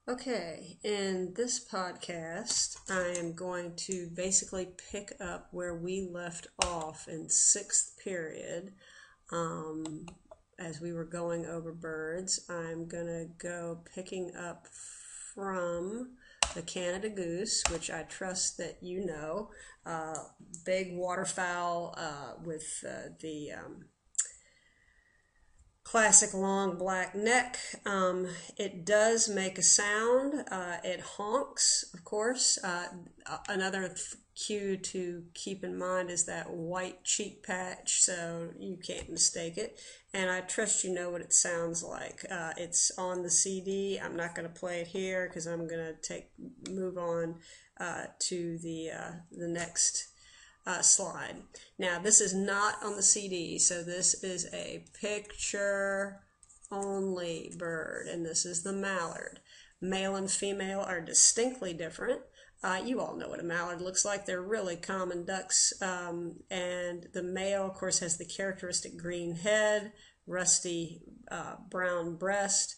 Okay, in this podcast, I am going to basically pick up where we left off in sixth period. As we were going over birds, I'm going to go picking up from the Canada goose, which I trust that you know, big waterfowl with the classic long black neck. It does make a sound. It honks, of course. Another cue to keep in mind is that white cheek patch, so you can't mistake it. And I trust you know what it sounds like. It's on the CD. I'm not going to play it here because I'm going to move on to the next slide. Now, this is not on the CD, so this is a picture only bird, and this is the mallard. Male and female are distinctly different. You all know what a mallard looks like. They're really common ducks, and the male, of course, has the characteristic green head, rusty brown breast,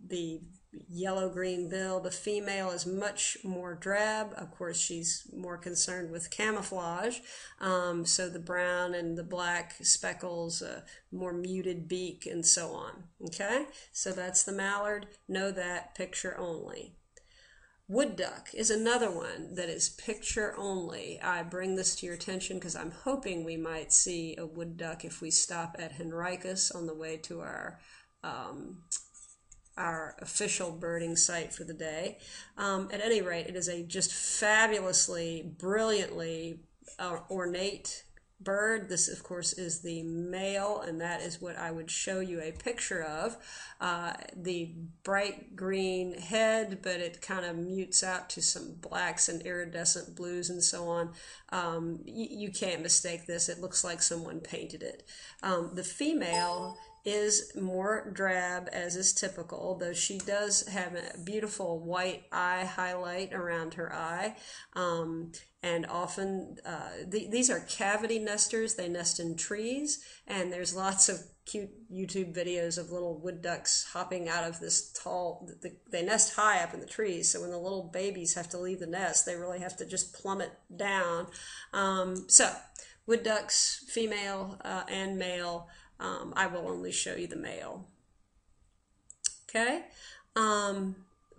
the yellow-green bill. The female is much more drab. Of course, she's more concerned with camouflage. So the brown and the black speckles, more muted beak, and so on. Okay, so that's the mallard. Know that, picture only. Wood duck is another one that is picture only. I bring this to your attention because I'm hoping we might see a wood duck if we stop at Henricus on the way to our official birding site for the day. At any rate, it is a just fabulously, brilliantly ornate bird. This, of course, is the male, and that is what I would show you a picture of. The bright green head, but it kind of mutes out to some blacks and iridescent blues and so on. You can't mistake this. It looks like someone painted it. The female is more drab, as is typical, though she does have a beautiful white eye highlight around her eye. And often these are cavity nesters. They nest in trees, and there's lots of cute YouTube videos of little wood ducks hopping out of this tall, they nest high up in the trees, so when the little babies have to leave the nest, they really have to just plummet down. So wood ducks, female and male. I will only show you the male. Okay.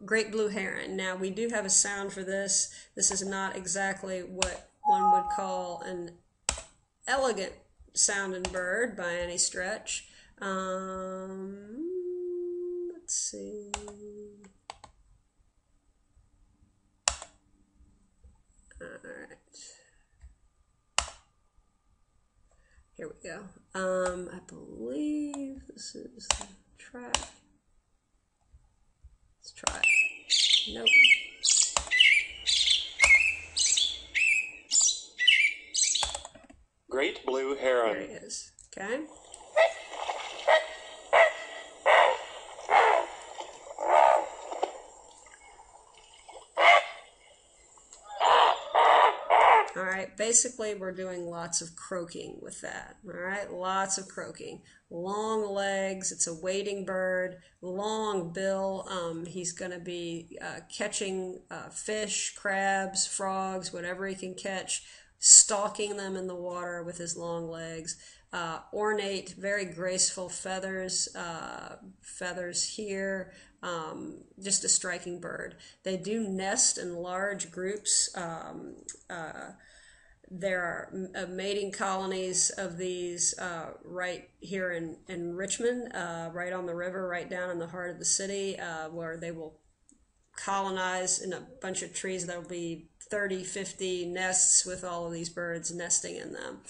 Great blue heron. Now, we do have a sound for this. This is not exactly what one would call an elegant sounding bird by any stretch. Let's see. All right. Here we go. I believe this is the track. Let's try it. Nope. Great blue heron. There he is. Okay. All right, basically we're doing lots of croaking with that. All right, lots of croaking. Long legs, it's a wading bird, long bill. He's going to be catching fish, crabs, frogs, whatever he can catch, stalking them in the water with his long legs. Ornate, very graceful feathers, feathers here. Just a striking bird. They do nest in large groups. There are mating colonies of these right here in Richmond, right on the river, right down in the heart of the city, where they will colonize in a bunch of trees. There will be 30, 50 nests with all of these birds nesting in them.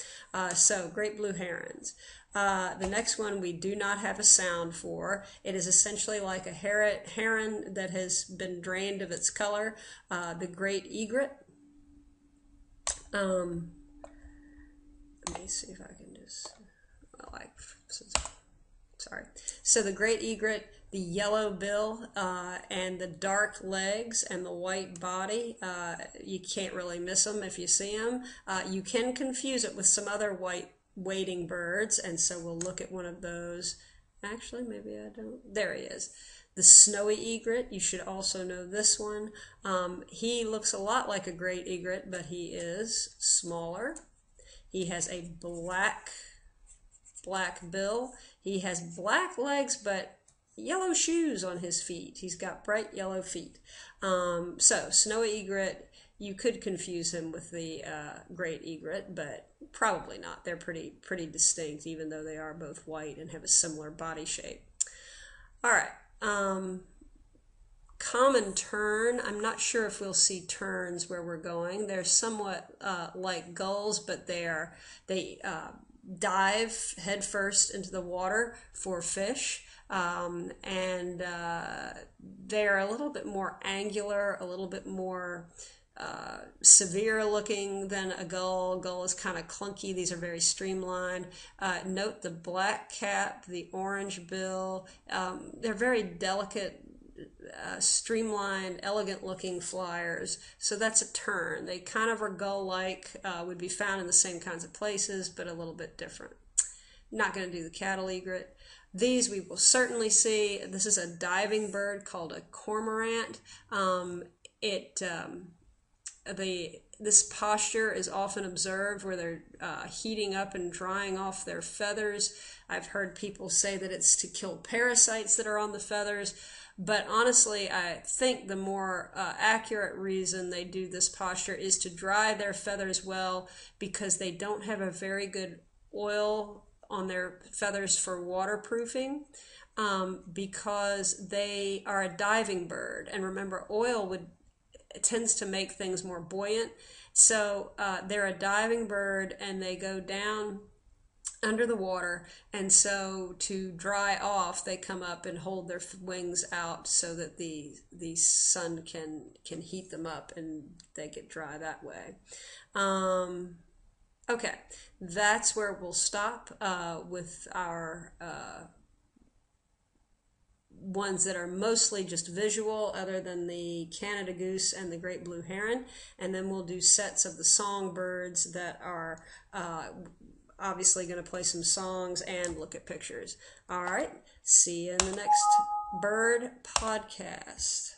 So great blue herons. The next one we do not have a sound for. It is essentially like a heron that has been drained of its color. The great egret. Let me see if I can just, sorry. So the great egret, the yellow bill, and the dark legs and the white body, you can't really miss them if you see them. You can confuse it with some other white wading birds, and so we'll look at one of those. Actually, maybe I don't. There he is. The snowy egret, you should also know this one. He looks a lot like a great egret, but he is smaller. He has a black bill. He has black legs, but yellow shoes on his feet. He's got bright yellow feet. So snowy egret, you could confuse him with the great egret, but probably not. They're pretty distinct, even though they are both white and have a similar body shape. All right. Common tern. I'm not sure if we'll see terns where we're going. They're somewhat like gulls, but they dive headfirst into the water for fish. And they're a little bit more angular, a little bit more severe looking than a gull. Gull is kind of clunky. These are very streamlined. Note the black cap, the orange bill. They're very delicate, streamlined, elegant looking flyers. So that's a tern. They kind of are gull-like, would be found in the same kinds of places, but a little bit different. Not going to do the cattle egret. These we will certainly see. This is a diving bird called a cormorant. This posture is often observed where they're heating up and drying off their feathers. I've heard people say that it's to kill parasites that are on the feathers, but honestly, I think the more accurate reason they do this posture is to dry their feathers well, because they don't have a very good oil on their feathers for waterproofing, because they are a diving bird. And remember, oil tends to make things more buoyant. So they're a diving bird and they go down under the water, and so to dry off they come up and hold their wings out so that the sun can heat them up and they get dry that way. Okay, that's where we'll stop with our ones that are mostly just visual, other than the Canada goose and the great blue heron, and then we'll do sets of the songbirds that are obviously going to play some songs and look at pictures. All right, see you in the next bird podcast.